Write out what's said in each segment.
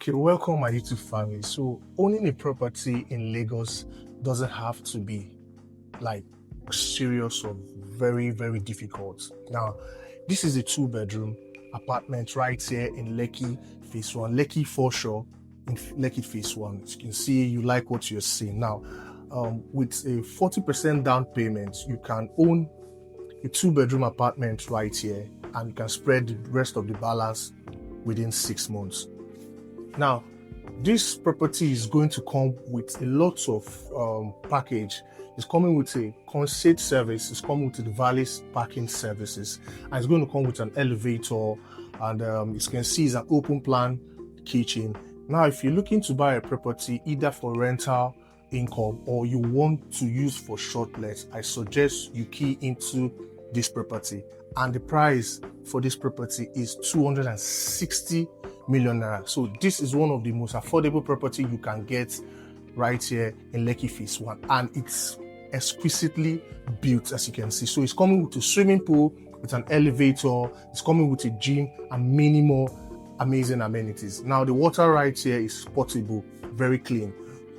Okay, welcome my YouTube family. So owning a property in Lagos doesn't have to be like serious or very, very difficult. Now, this is a 2-bedroom apartment right here in Lekki Phase 1, Lekki Foreshore in Lekki Phase 1. As you can see, you like what you're seeing. Now, with a 40% down payment, you can own a 2-bedroom apartment right here and you can spread the rest of the balance within 6 months. Now, this property is going to come with a lot of package. It's coming with a concierge service, it's coming with the valet parking services, and it's going to come with an elevator, and as you can see, it's an open plan kitchen. Now, if you're looking to buy a property either for rental income or you want to use for short let, I suggest you key into this property, and the price for this property is 260 million naira. So this is one of the most affordable property you can get right here in Lekki Phase 1, and it's exquisitely built, as you can see. So it's coming with a swimming pool, with an elevator, it's coming with a gym and many more amazing amenities. Now the water right here is potable, very clean,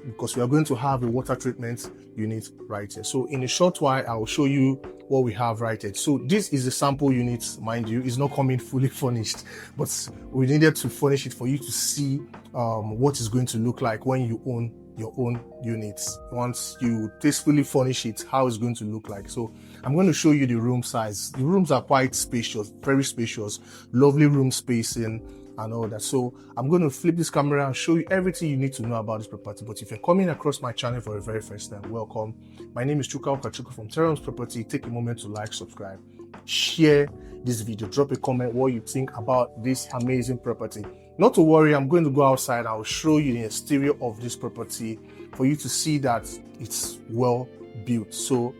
because we are going to have a water treatment unit right here. So in a short while, I will show you what we have right here. So this is a sample unit, mind you, it's not coming fully furnished, but we needed to furnish it for you to see what it's going to look like when you own your own units. Once you tastefully furnish it, how it's going to look like. So I'm going to show you the room size. The rooms are quite spacious, very spacious, lovely room spacing and all that. So I'm going to flip this camera and show you everything you need to know about this property. But if you're coming across my channel for the very first time, welcome. My name is Chuka Okachuku from Terraholmesproperties. Take a moment to like, subscribe, share this video, drop a comment what you think about this amazing property. Not to worry, I'm going to go outside. I'll show you the exterior of this property for you to see that it's well built. So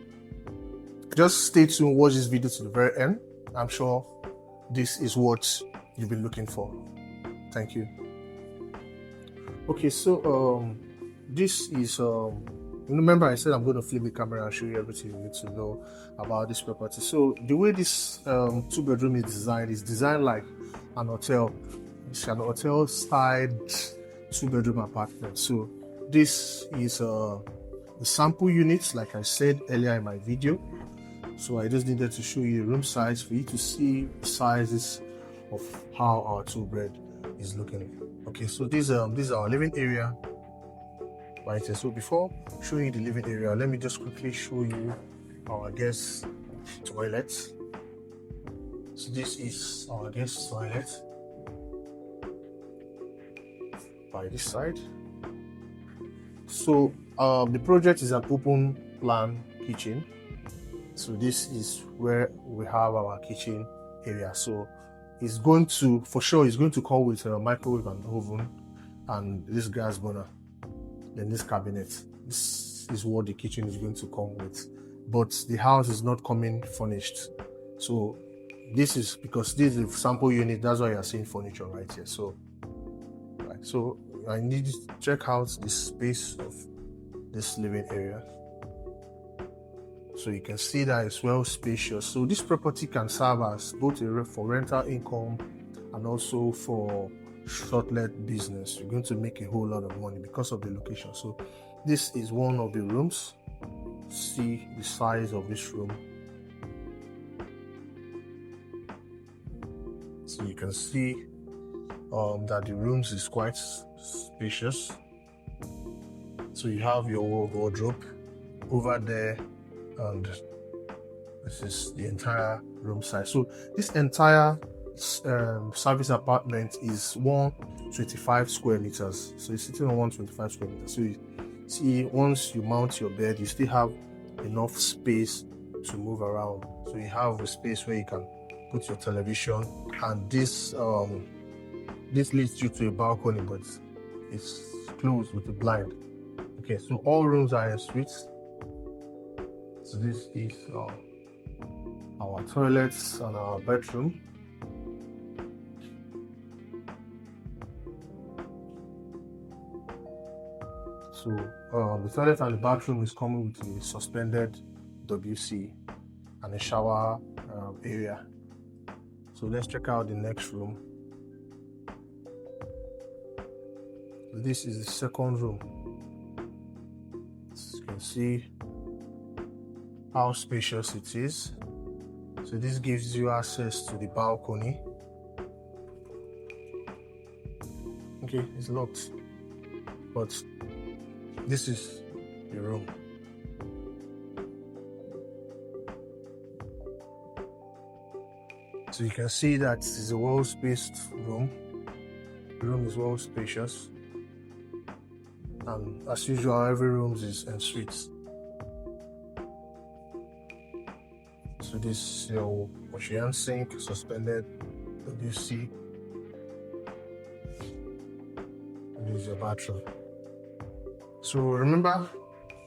just stay tuned, watch this video to the very end. I'm sure this is what you've been looking for. Thank you. Okay, so this is remember I said I'm going to flip the camera and show you everything you need to know about this property. So the way this 2-bedroom is designed like an hotel. It's an hotel styled 2-bedroom apartment. So this is the sample units, like I said earlier in my video. So I just needed to show you the room size for you to see the sizes of how our 2-bed is looking. Okay, so this is our living area right here. So before showing you the living area, let me just quickly show you our guest toilet. So this is our guest toilet by this side. So the project is an open plan kitchen. So this is where we have our kitchen area. So it's going to, for sure, it's going to come with a microwave and oven and this gas burner. Then this cabinet. This is what the kitchen is going to come with. But the house is not coming furnished. So this is because this is a sample unit. That's why you're seeing furniture right here. So, right. So I need to check out the space of this living area. So you can see that it's well spacious. So this property can serve as both for rental income and also for short-let business. You're going to make a whole lot of money because of the location. So this is one of the rooms. See the size of this room. So you can see that the rooms is quite spacious. So you have your wardrobe over there, and this is the entire room size. So this entire service apartment is 125 square meters. So it's sitting on 125 square meters. So you see, once you mount your bed, you still have enough space to move around. So you have a space where you can put your television, and this leads you to a balcony, but it's closed with a blind. Okay, so all rooms are en suites. So this is our toilets and our bedroom. So the toilet and the bathroom is coming with a suspended WC and a shower area. So let's check out the next room. This is the second room. As you can see how spacious it is. So this gives you access to the balcony. Okay, it's locked, but this is the room. So you can see that it's a well-spaced room. The room is well spacious, and as usual, every room is en suite. So this is your washing sink, suspended WC. This is your bathroom. So remember,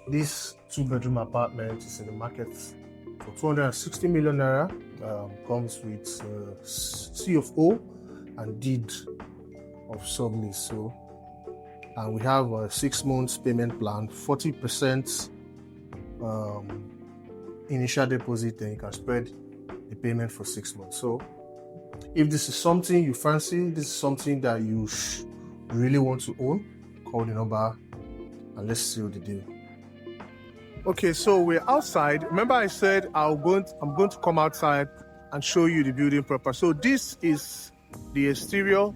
this 2-bedroom apartment is in the market for 260 million naira. Comes with C of O and deed of sublease. So, and we have a 6 months payment plan, 40% initial deposit, and you can spread the payment for 6 months. So if this is something you fancy, this is something that you really want to own, call the number and let's seal the deal. Okay, so we're outside. Remember I said I'm going to come outside and show you the building proper. So this is the exterior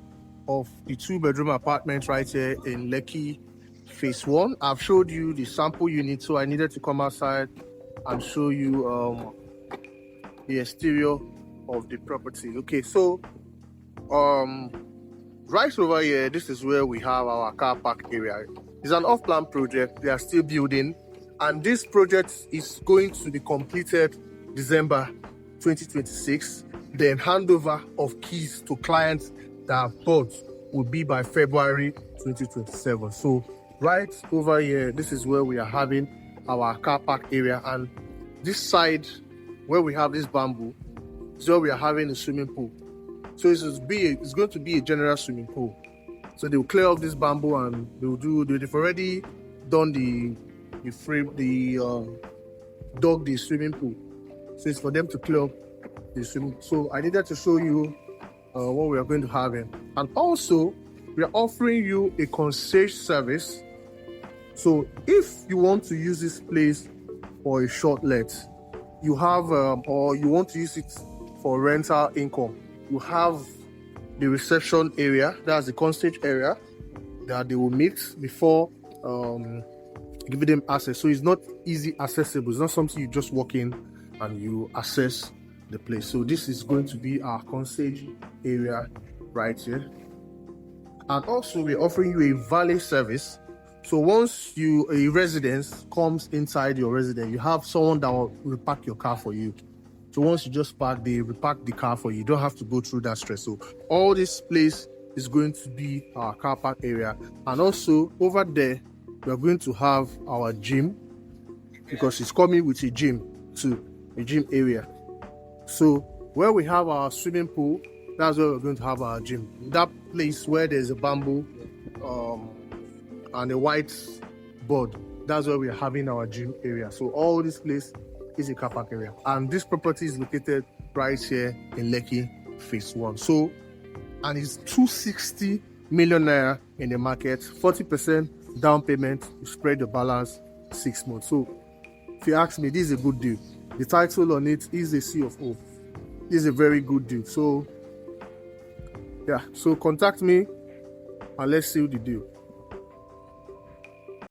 of the 2-bedroom apartment right here in Lekki Phase 1. I've showed you the sample unit, so I needed to come outside and show you the exterior of the property. Okay, so right over here, this is where we have our car park area. It's an off-plan project. They are still building, and this project is going to be completed December 2026. Then handover of keys to clients that have bought will be by February 2027. So right over here, this is where we are having our car park area, and this side where we have this bamboo is where we are having a swimming pool. So it's going to be a general swimming pool. So they will clear off this bamboo and they've already done dug the swimming pool. So it's for them to clear up the swimming pool. So I needed to show you what we are going to have in. And also, we are offering you a concierge service. So if you want to use this place for a short let, you have, or you want to use it for rental income, you have the reception area, that's the concierge area that they will meet before giving them access. So it's not easy accessible. It's not something you just walk in and you access the place. So this is going to be our concierge area right here. And also we're offering you a valet service. So once a residence comes inside your residence, you have someone that will repack your car for you. So once you just park, they repack the car for you. You don't have to go through that stress. So all this place is going to be our car park area. And also over there, we are going to have our gym, because it's coming with a gym too, a gym area. So where we have our swimming pool, that's where we're going to have our gym. That place where there's a bamboo and a white board, that's where we are having our gym area. So all this place is a car park area, and this property is located right here in Lekki Phase 1. So, and it's 260 million naira in the market, 40% down payment, you spread the balance 6 months. So if you ask me, this is a good deal. The title on it is a C of O. This is a very good deal. So yeah, so contact me and let's seal the deal.